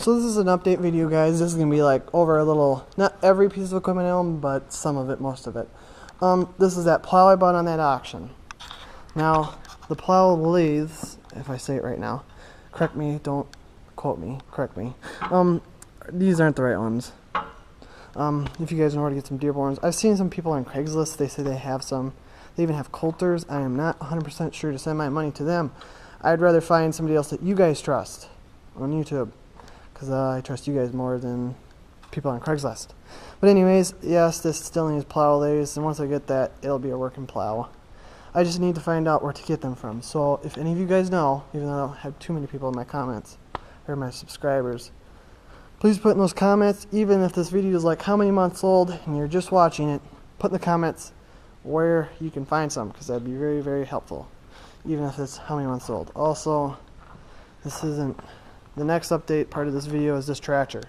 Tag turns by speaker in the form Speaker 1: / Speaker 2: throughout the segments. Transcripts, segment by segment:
Speaker 1: So this is an update video, guys. This is going to be like over a little, not every piece of equipment I own, but some of it, most of it. This is that plow I bought on that auction. Now, the plow lathes, if I say it right now, correct me, don't quote me, correct me. These aren't the right ones. If you guys know where to get some Dearborns. I've seen some people on Craigslist, they say they have some. They even have Coulters. I am not 100% sure to send my money to them. I'd rather find somebody else that you guys trust on YouTube, because I trust you guys more than people on Craigslist. But anyways, yes, this still needs plow lathes, and once I get that, it'll be a working plow. I just need to find out where to get them from. So if any of you guys know, even though I don't have too many people in my comments, or my subscribers, please put in those comments, even if this video is like how many months old and you're just watching it, put in the comments where you can find some, because that'd be very, very helpful, even if it's how many months old. Also, this isn't, the next update part of this video is this tractor.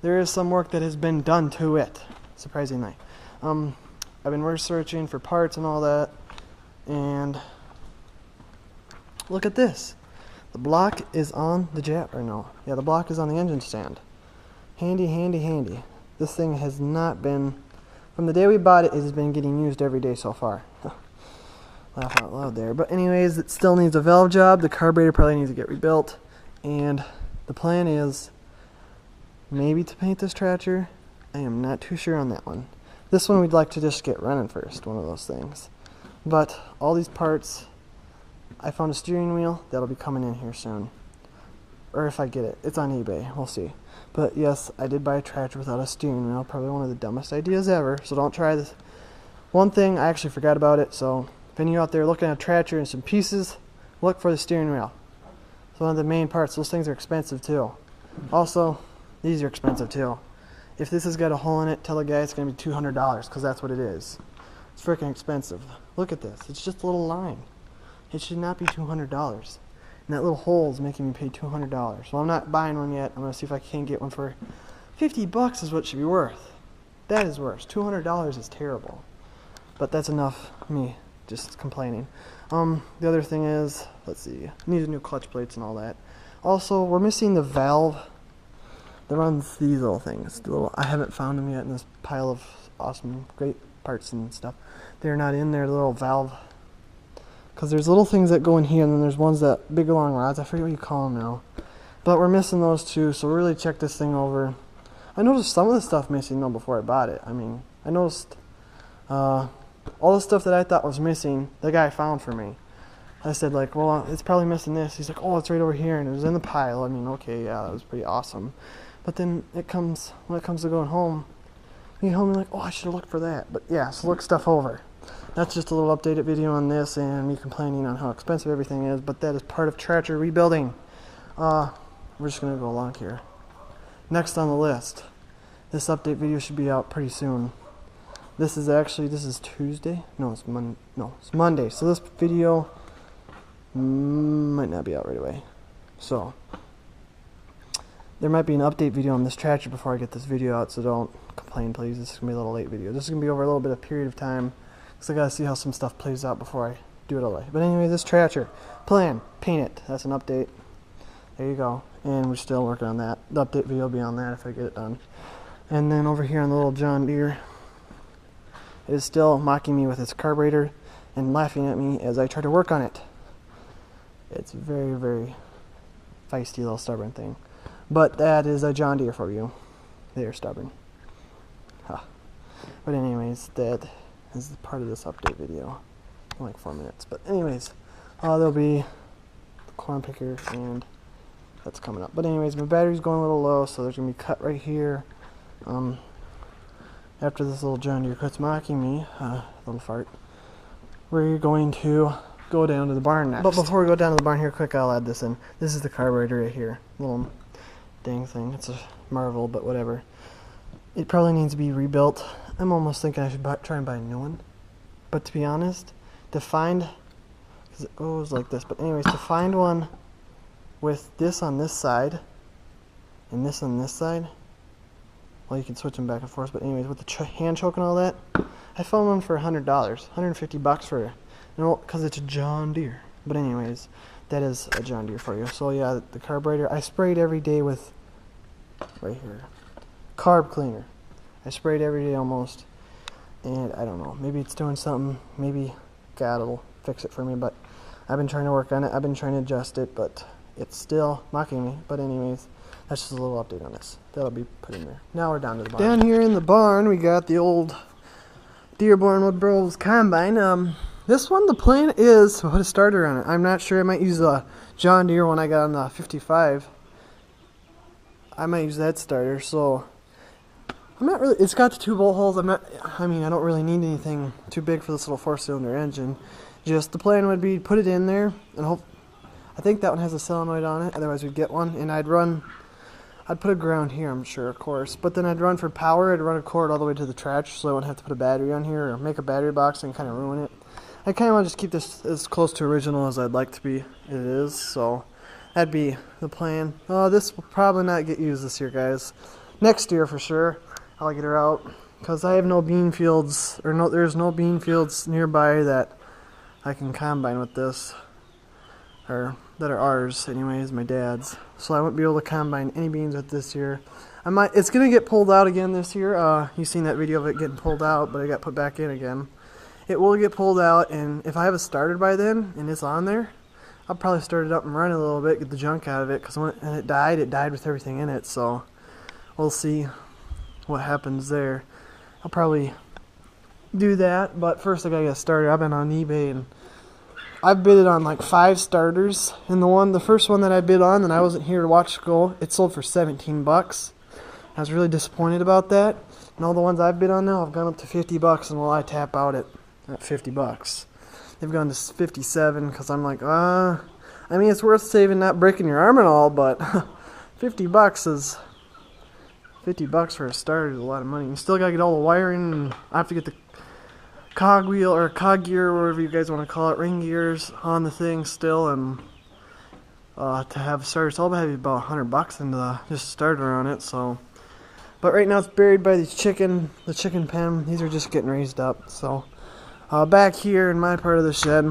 Speaker 1: There is some work that has been done to it, surprisingly. I've been researching for parts and all that, and look at this. The block is on the the block is on the engine stand. Handy, handy, handy. This thing has not been, from the day we bought it, it has been getting used every day so far. Laugh out loud there. But anyways, it still needs a valve job. The carburetor probably needs to get rebuilt. And the plan is maybe to paint this tractor. I am not too sure on that one. This one we'd like to just get running first, one of those things. But all these parts, I found a steering wheel that'll be coming in here soon. Or if I get it, it's on eBay, we'll see. But yes, I did buy a tractor without a steering wheel, probably one of the dumbest ideas ever, so don't try this. One thing, I actually forgot about it, so if any of you out there looking at a tractor and some pieces, look for the steering wheel. It's one of the main parts. Those things are expensive too. Also, these are expensive too. If this has got a hole in it, tell the guy it's going to be $200, because that's what it is. It's freaking expensive. Look at this, it's just a little line. It should not be $200. And that little hole is making me pay $200. Well, I'm not buying one yet. I'm going to see if I can get one for 50 bucks is what it should be worth. That is worse. $200 is terrible. But that's enough me just complaining. The other thing is, let's see, need new clutch plates and all that. Also, we're missing the valve that runs these little things. I haven't found them yet in this pile of awesome, great parts and stuff. They're not in there, the little valve. Because there's little things that go in here, and then there's ones that, big long rods, I forget what you call them now. But we're missing those too, so really check this thing over. I noticed some of the stuff missing though before I bought it. I mean, I noticed all the stuff that I thought was missing, the guy found for me. I said like, well, it's probably missing this. He's like, oh, it's right over here, and it was in the pile. I mean, okay, yeah, that was pretty awesome. But then when it comes to going home, you get home and like, oh, I should have looked for that. But yeah, so look stuff over. That's just a little updated video on this and me complaining on how expensive everything is, but that is part of tractor rebuilding. We're just going to go along here. Next on the list, this update video should be out pretty soon. This is Tuesday? No, it's Monday. So this video might not be out right away. So, there might be an update video on this tractor before I get this video out, so don't complain, please. This is going to be a little late video. This is going to be over a little bit of period of time, because I got to see how some stuff plays out before I do it all day. But anyway, this tractor, plan, paint it. That's an update. There you go. And we're still working on that. The update video will be on that if I get it done. And then over here on the little John Deere, it is still mocking me with its carburetor and laughing at me as I try to work on it. It's a very, very feisty little stubborn thing. But that is a John Deere for you. They are stubborn. Huh. But anyways, that is part of this update video. Like 4 minutes. But anyways, there'll be the corn picker, and that's coming up. But anyways, my battery's going a little low, so there's going to be a cut right here. After this little John Deere quits mocking me, little fart, we're going to go down to the barn next. But before we go down to the barn here quick, I'll add this in. This is the carburetor right here. Little dang thing. It's a Marvel, but whatever. It probably needs to be rebuilt. I'm almost thinking I should try and buy a new one. But to be honest, to find, because it goes like this, but anyways, to find one with this on this side and this on this side, well, you can switch them back and forth, but anyways, with the hand choke and all that, I found one for $100, 150 bucks for, because it's a John Deere. But anyways, that is a John Deere for you. So yeah, the carburetor, I sprayed every day with right here. Carb cleaner. I spray it every day almost. And I don't know, maybe it's doing something, maybe God will fix it for me, but I've been trying to work on it, I've been trying to adjust it, but it's still mocking me. But anyways, that's just a little update on this. That'll be put in there. Now we're down to the barn. Down here in the barn, we got the old Dearborn Woodbros combine. This one, the plan is to put a starter on it. I'm not sure, I might use a John Deere one I got on the 55. I might use that starter, so I'm not really, it's got the 2 bolt holes. I don't really need anything too big for this little 4-cylinder engine. Just the plan would be put it in there, and I think that one has a solenoid on it, otherwise we'd get one, and I'd put a ground here, I'm sure, of course, but then I'd run for power, I'd run a cord all the way to the trash, so I wouldn't have to put a battery on here, or make a battery box and kind of ruin it. I kind of want to just keep this as close to original as I'd like to be. It is, so that'd be the plan. This will probably not get used this year, guys. Next year for sure. I'll get her out because I have no bean fields, or there's no bean fields nearby that I can combine with this, or that are ours anyways, my dad's. So I won't be able to combine any beans with this year. It's gonna get pulled out again this year. You seen that video of it getting pulled out, but it got put back in again. It will get pulled out, and if I have it started by then and it's on there, I'll probably start it up and run it a little bit, get the junk out of it, because when it died with everything in it. So we'll see what happens there. I'll probably do that, but first I gotta get started. I've been on eBay and I've bid it on like 5 starters, and the first one that I bid on and I wasn't here to watch go, it sold for 17 bucks. I was really disappointed about that, and all the ones I've bid on now have gone up to 50 bucks, and will I tap out at 50 bucks. They've gone to 57 because I'm like, it's worth saving, not breaking your arm and all, but 50 bucks is 50 bucks for a starter is a lot of money. You still gotta get all the wiring, and I have to get the cog wheel or cog gear, or whatever you guys want to call it, ring gears on the thing still, and to have a starter, it's all about about 100 bucks into just a starter on it. So, but right now it's buried by the chicken pen. These are just getting raised up. So back here in my part of the shed,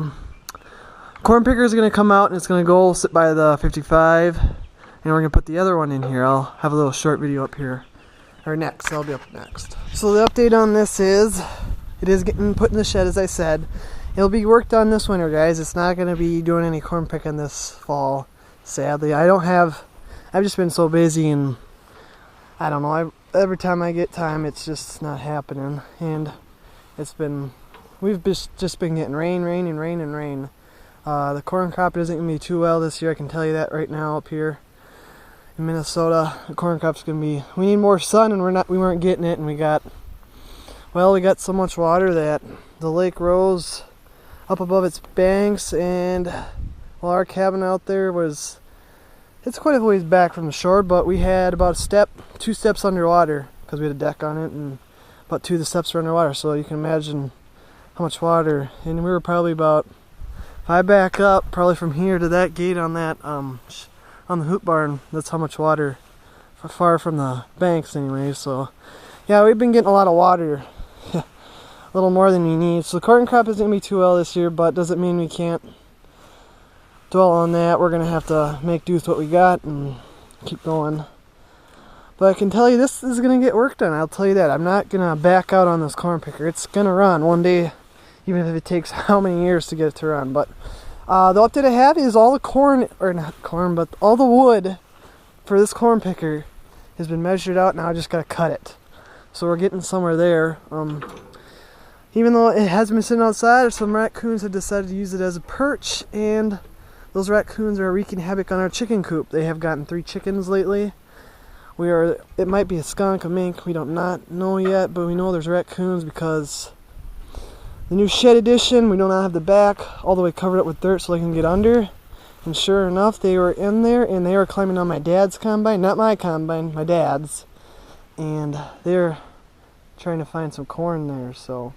Speaker 1: corn picker is gonna come out and it's gonna go sit by the 55. And we're going to put the other one in here. I'll have a little short video up here. Or next. I'll be up next. So the update on this is, it is getting put in the shed, as I said. It'll be worked on this winter, guys. It's not going to be doing any corn picking this fall, sadly. I've just been so busy, and I don't know. Every time I get time, it's just not happening. And we've just been getting rain. The corn crop isn't going to be too well this year. I can tell you that right now up here. In Minnesota, the corn crop's gonna be. We need more sun, and we weren't getting it, and we got so much water that the lake rose up above its banks, and our cabin out there it's quite a ways back from the shore, but we had about 2 steps underwater because we had a deck on it, and about 2 of the steps were underwater. So you can imagine how much water, and we were probably about. If I back up, probably from here to that gate on that on the hoop barn, that's how much water, far from the banks anyway. So yeah, we've been getting a lot of water, a little more than we need. So the corn crop isn't gonna be too well this year, but doesn't mean we can't dwell on that. We're gonna have to make do with what we got and keep going. But I can tell you, this is gonna get work done. I'll tell you that. I'm not gonna back out on this corn picker. It's gonna run one day, even if it takes how many years to get it to run. But the update I have is all the all the wood for this corn picker has been measured out. Now I just gotta cut it. So we're getting somewhere there. Even though it has been sitting outside, some raccoons have decided to use it as a perch, and those raccoons are wreaking havoc on our chicken coop. They have gotten 3 chickens lately. It might be a skunk, a mink, we don't not know yet, but we know there's raccoons because the new shed edition, we do not have the back all the way covered up with dirt so they can get under. And sure enough, they were in there, and they were climbing on my dad's combine, not my combine, my dad's. And they're trying to find some corn there, so.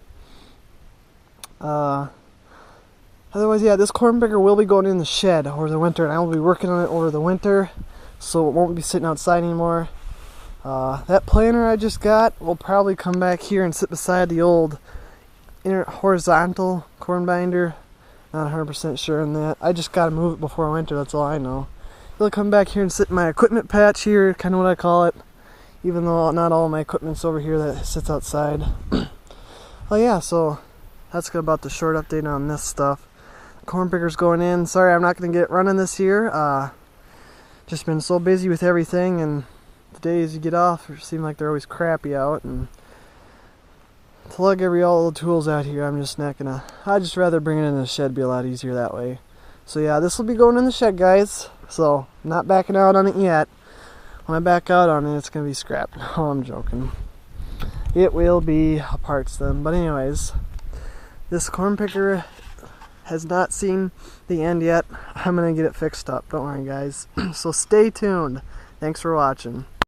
Speaker 1: Otherwise, yeah, this corn picker will be going in the shed over the winter, and I will be working on it over the winter, so it won't be sitting outside anymore. That planter I just got will probably come back here and sit beside the old horizontal corn binder. Not 100% sure on that. I just gotta move it before winter, that's all I know. they'll come back here and sit in my equipment patch here, kind of what I call it, even though not all my equipment's over here that sits outside. Oh yeah, so that's about the short update on this stuff. Corn picker's going in. Sorry I'm not going to get it running this year. Just been so busy with everything, and the days you get off seem like they're always crappy out, and to lug all the tools out here, I'm just not gonna. I'd just rather bring it in the shed, be a lot easier that way. So yeah, this will be going in the shed, guys. So not backing out on it yet. When I back out on it, it's gonna be scrapped. Oh, I'm joking. It will be parts then. But anyways, this corn picker has not seen the end yet. I'm gonna get it fixed up. Don't worry, guys. So stay tuned. Thanks for watching.